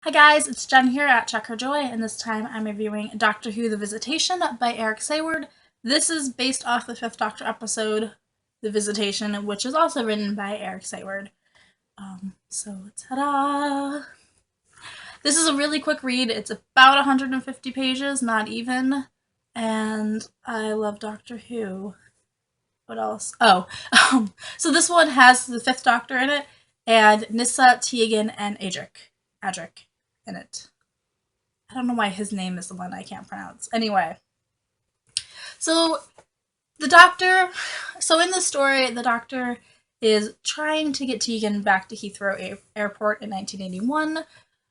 Hi guys, it's Jen here at Check Her Joy, and this time I'm reviewing Doctor Who The Visitation by Eric Saward. This is based off the Fifth Doctor episode, The Visitation, which is also written by Eric Saward. So, ta-da! This is a really quick read. It's about 150 pages, not even, and I love Doctor Who. What else? So this one has the Fifth Doctor in it, and Nyssa, Tegan, and Adric in it. I don't know why his name is the one I can't pronounce. Anyway, so the doctor, so in the story, the doctor is trying to get Tegan back to Heathrow Airport in 1981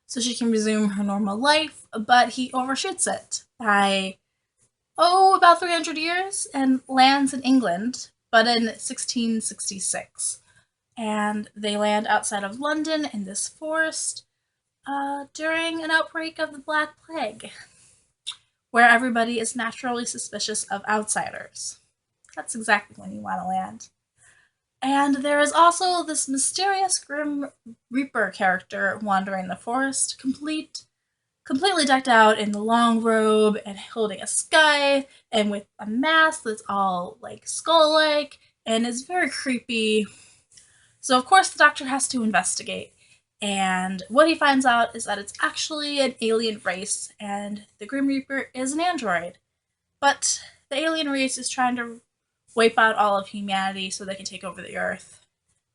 so she can resume her normal life, but he overshoots it by, about 300 years and lands in England, but in 1666. And they land outside of London in this forest during an outbreak of the Black Plague, where everybody is naturally suspicious of outsiders. That's exactly when you want to land. And there is also this mysterious Grim Reaper character wandering the forest, completely decked out in the long robe and holding a scythe and with a mask that's all like skull-like and is very creepy. So of course the doctor has to investigate. And what he finds out is that it's actually an alien race, and the Grim Reaper is an android. But the alien race is trying to wipe out all of humanity so they can take over the Earth.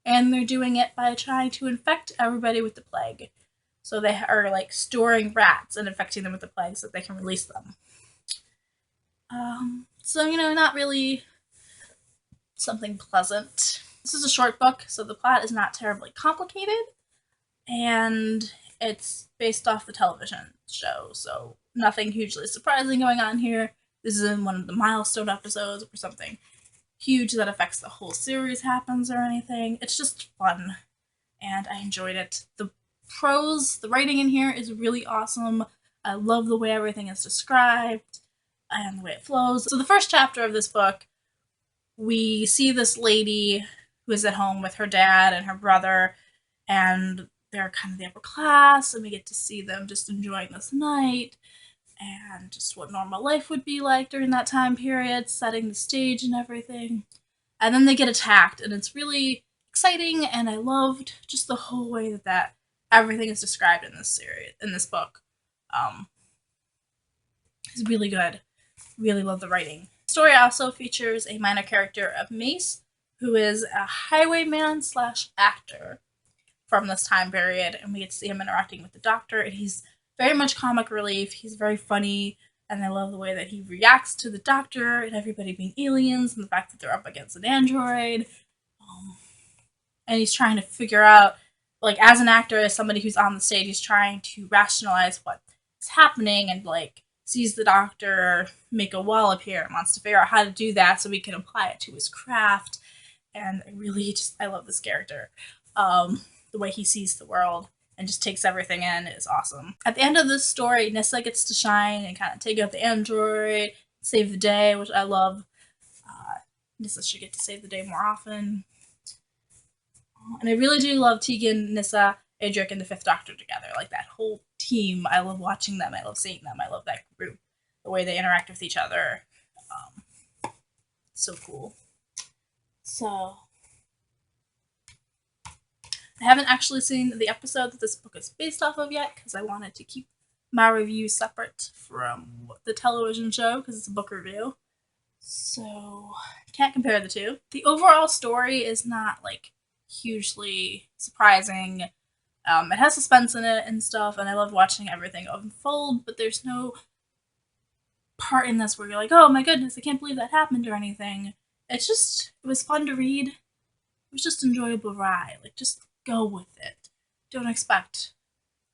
And they're doing it by trying to infect everybody with the plague. So they are like storing rats and infecting them with the plague so that they can release them. Not really something pleasant. This is a short book, so the plot is not terribly complicated. And it's based off the television show, so nothing hugely surprising going on here. This isn't one of the milestone episodes or something huge that affects the whole series happens or anything. It's just fun, and I enjoyed it. The writing in here is really awesome. I love the way everything is described and the way it flows. So the first chapter of this book, we see this lady who is at home with her dad and her brother, and they're kind of the upper class, and we get to see them just enjoying this night and just what normal life would be like during that time period, setting the stage and everything. And then they get attacked, and it's really exciting, and I loved just the whole way that everything is described in this book. It's really good. Really love the writing. The story also features a minor character of Mace, who is a highwayman slash actor from this time period, and we get to see him interacting with the doctor, and he's very much comic relief. He's very funny, and I love the way that he reacts to the doctor and everybody being aliens and the fact that they're up against an android. And he's trying to figure out, like, as an actor, as somebody who's on the stage, he's trying to rationalize what is happening and, like, sees the doctor make a wall appear and wants to figure out how to do that so he can apply it to his craft. And I love this character. The way he sees the world and just takes everything in is awesome. At the end of this story, Nyssa gets to shine and kind of take out the android, save the day, which I love. Nyssa should get to save the day more often. And I really do love Tegan, Nyssa, Adric, and the Fifth Doctor together. Like, that whole team, I love watching them, I love seeing them, I love that group, the way they interact with each other. So cool. So, I haven't actually seen the episode that this book is based off of yet because I wanted to keep my review separate from the television show because it's a book review. So, can't compare the two. The overall story is not, like, hugely surprising. It has suspense in it and stuff, and I love watching everything unfold, but there's no part in this where you're like, oh my goodness, I can't believe that happened or anything. It was fun to read. It was just an enjoyable ride. Like, just go with it. Don't expect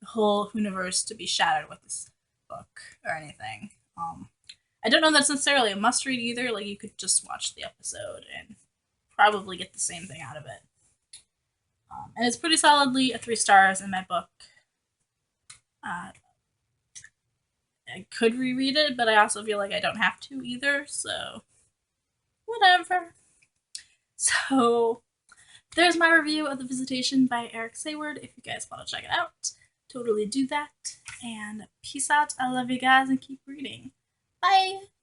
the whole universe to be shattered with this book or anything. I don't know that's necessarily a must read either. Like, you could just watch the episode and probably get the same thing out of it. And it's pretty solidly a 3 stars in my book. I could reread it, but I also feel like I don't have to either, so whatever. So there's my review of The Visitation by Eric Saward if you guys want to check it out. totally do that. And peace out. I love you guys and keep reading. Bye!